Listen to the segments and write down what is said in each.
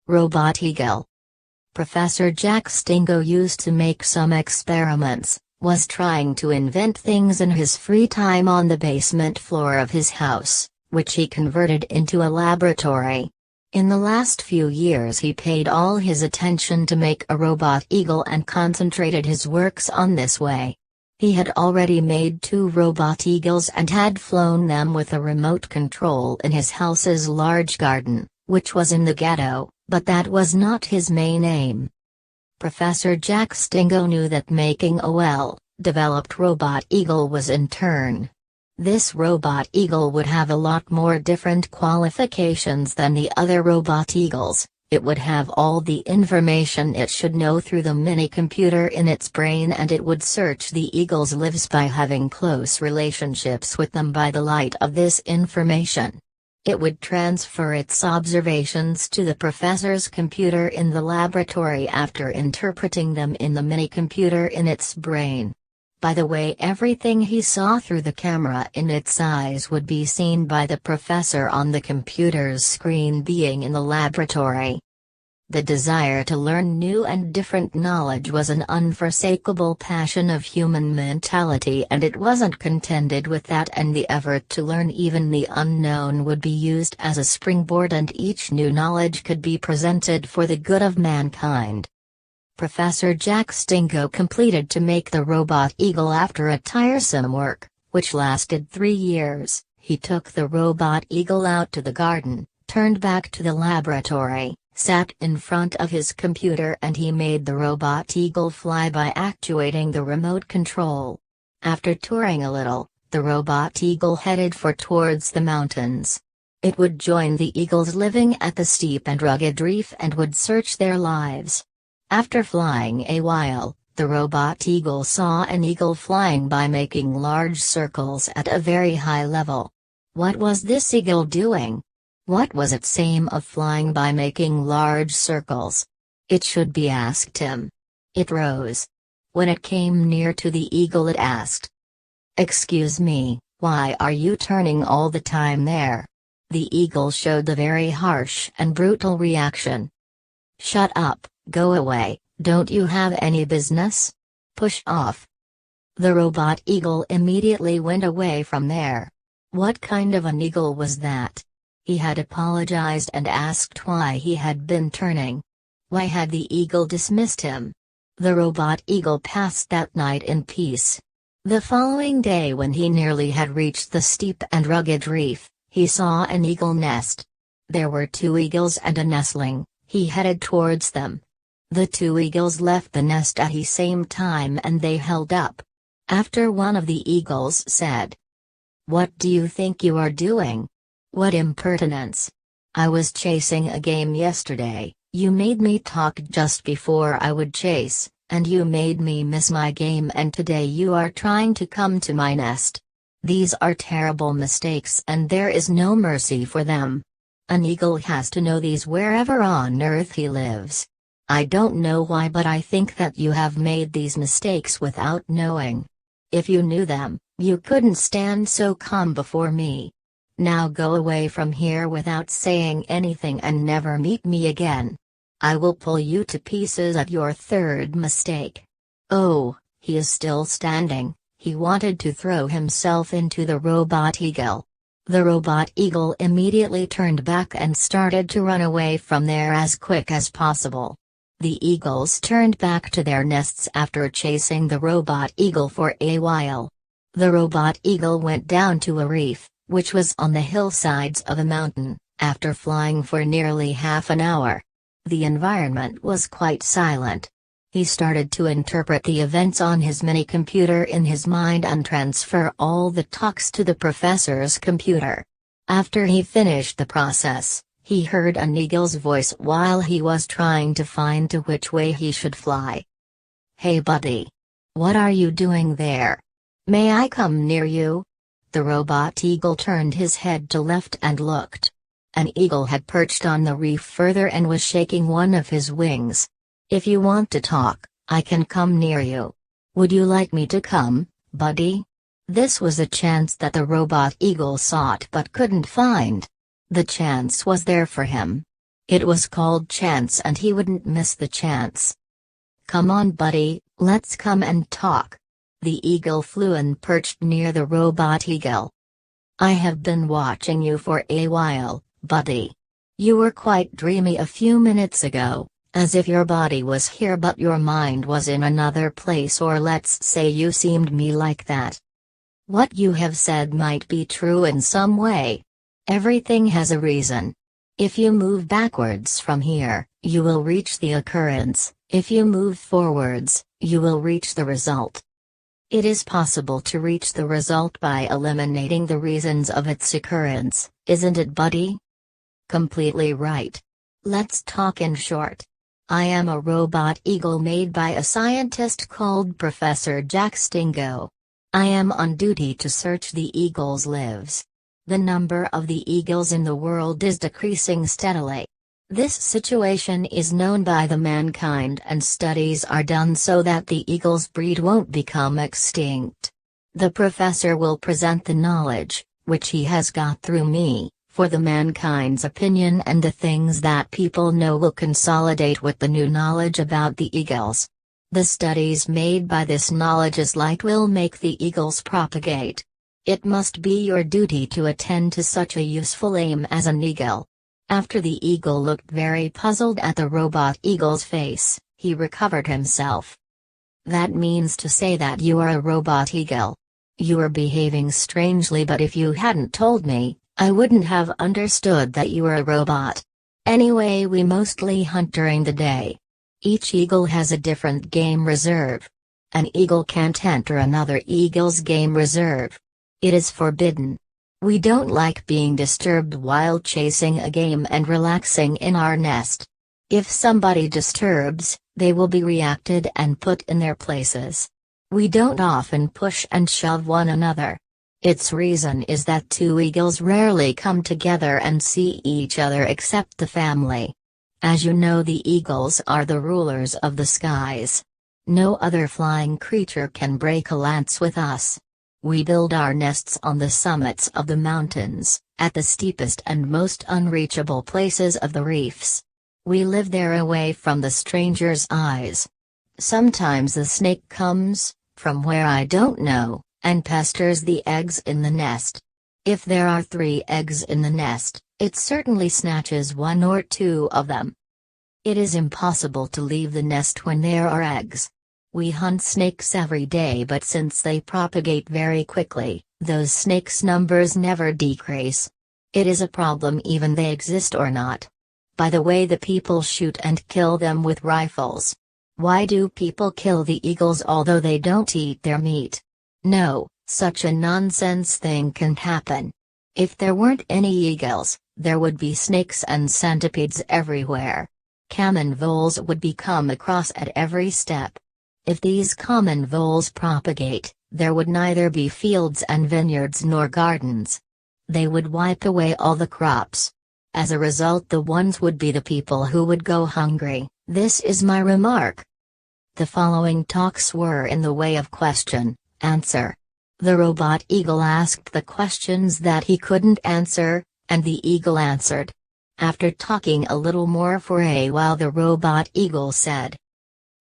Robot Eagle. Professor Jack Stingo used to make some experiments, was trying to invent things in his free time on the basement floor of his house, which he converted into a laboratory. In the last few years he paid all his attention to make a robot eagle and concentrated his works on this way. He had already made 2 robot eagles and had flown them with a remote control in his house's large garden, which was in the ghetto, but that was not his main aim. Professor Jack Stingo knew that making a well-developed robot eagle was in turn. This robot eagle would have a lot more different qualifications than the other robot eagles. It would have all the information it should know through the mini-computer in its brain, and it would search the eagle's lives by having close relationships with them by the light of this information. It would transfer its observations to the professor's computer in the laboratory after interpreting them in the mini-computer in its brain. By the way, everything he saw through the camera in its eyes would be seen by the professor on the computer's screen being in the laboratory. The desire to learn new and different knowledge was an unforsakable passion of human mentality, and it wasn't contented with that, and the effort to learn even the unknown would be used as a springboard, and each new knowledge could be presented for the good of mankind. Professor Jack Stingo completed to make the robot eagle after a tiresome work, which lasted 3 years. He took the robot eagle out to the garden, turned back to the laboratory, sat in front of his computer, and he made the robot eagle fly by actuating the remote control. After touring a little, the robot eagle headed towards the mountains. It would join the eagles living at the steep and rugged reef and would search their lives. After flying a while, the robot eagle saw an eagle flying by making large circles at a very high level. What was this eagle doing? What was its aim of flying by making large circles? It should be asked him. It rose. When it came near to the eagle, it asked, "Excuse me, why are you turning all the time there?" The eagle showed a very harsh and brutal reaction. "Shut up. Go away, don't you have any business? Push off." The robot eagle immediately went away from there. What kind of an eagle was that? He had apologized and asked why he had been turning. Why had the eagle dismissed him? The robot eagle passed that night in peace. The following day, when he nearly had reached the steep and rugged reef, he saw an eagle nest. There were 2 eagles and a nestling. He headed towards them. The 2 eagles left the nest at the same time, and they held up. After one of the eagles said, "What do you think you are doing? What impertinence! I was chasing a game yesterday, you made me talk just before I would chase, and you made me miss my game, and today you are trying to come to my nest. These are terrible mistakes, and there is no mercy for them. An eagle has to know these wherever on earth he lives. I don't know why, but I think that you have made these mistakes without knowing. If you knew them, you couldn't stand so calm before me. Now go away from here without saying anything and never meet me again. I will pull you to pieces at your 3rd mistake." Oh, he is still standing. He wanted to throw himself into the robot eagle. The robot eagle immediately turned back and started to run away from there as quick as possible. The eagles turned back to their nests after chasing the robot eagle for a while. The robot eagle went down to a reef, which was on the hillsides of a mountain, after flying for nearly half an hour. The environment was quite silent. He started to interpret the events on his mini-computer in his mind and transfer all the talks to the professor's computer. After he finished the process, he heard an eagle's voice while he was trying to find to which way he should fly. "Hey buddy. What are you doing there? May I come near you?" The robot eagle turned his head to left and looked. An eagle had perched on the reef further and was shaking one of his wings. "If you want to talk, I can come near you. Would you like me to come, buddy?" This was a chance that the robot eagle sought but couldn't find. The chance was there for him. It was called chance and he wouldn't miss the chance. "Come on, buddy, let's come and talk." The eagle flew and perched near the robot eagle. "I have been watching you for a while, buddy. You were quite dreamy a few minutes ago, as if your body was here but your mind was in another place, or let's say you seemed me like that. What you have said might be true in some way. Everything has a reason. If you move backwards from here, you will reach the occurrence. If you move forwards, you will reach the result. It is possible to reach the result by eliminating the reasons of its occurrence, isn't it, buddy?" "Completely right. Let's talk in short. I am a robot eagle made by a scientist called Professor Jack Stingo. I am on duty to search the eagles' lives. The number of the eagles in the world is decreasing steadily. This situation is known by the mankind and studies are done so that the eagle's breed won't become extinct. The professor will present the knowledge, which he has got through me, for the mankind's opinion, and the things that people know will consolidate with the new knowledge about the eagles. The studies made by this knowledge's light will make the eagles propagate. It must be your duty to attend to such a useful aim as an eagle." After the eagle looked very puzzled at the robot eagle's face, he recovered himself. "That means to say that you are a robot eagle. You are behaving strangely, but if you hadn't told me, I wouldn't have understood that you were a robot. Anyway, we mostly hunt during the day. Each eagle has a different game reserve. An eagle can't enter another eagle's game reserve. It is forbidden. We don't like being disturbed while chasing a game and relaxing in our nest. If somebody disturbs, they will be reacted and put in their places. We don't often push and shove one another. Its reason is that two eagles rarely come together and see each other except the family. As you know, the eagles are the rulers of the skies. No other flying creature can break a lance with us. We build our nests on the summits of the mountains, at the steepest and most unreachable places of the reefs. We live there away from the stranger's eyes. Sometimes the snake comes, from where I don't know, and pesters the eggs in the nest. If there are 3 eggs in the nest, it certainly snatches 1 or 2 of them. It is impossible to leave the nest when there are eggs. We hunt snakes every day, but since they propagate very quickly, those snakes' numbers never decrease. It is a problem even they exist or not. By the way, the people shoot and kill them with rifles. Why do people kill the eagles although they don't eat their meat? No, such a nonsense thing can happen. If there weren't any eagles, there would be snakes and centipedes everywhere. Common voles would be come across at every step. If these common voles propagate, there would neither be fields and vineyards nor gardens. They would wipe away all the crops. As a result, the ones would be the people who would go hungry. This is my remark. The following talks were in the way of question, answer. The robot eagle asked the questions that he couldn't answer, and the eagle answered. After talking a little more for a while, the robot eagle said,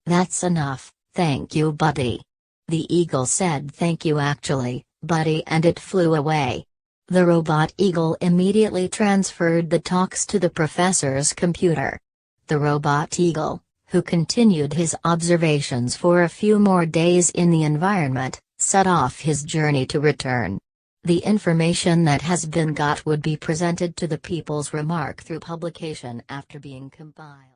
"That's enough. Thank you, buddy." The eagle said, "Thank you actually, buddy," and it flew away. The robot eagle immediately transferred the talks to the professor's computer. The robot eagle, who continued his observations for a few more days in the environment, set off his journey to return. The information that has been got would be presented to the people's remark through publication after being compiled.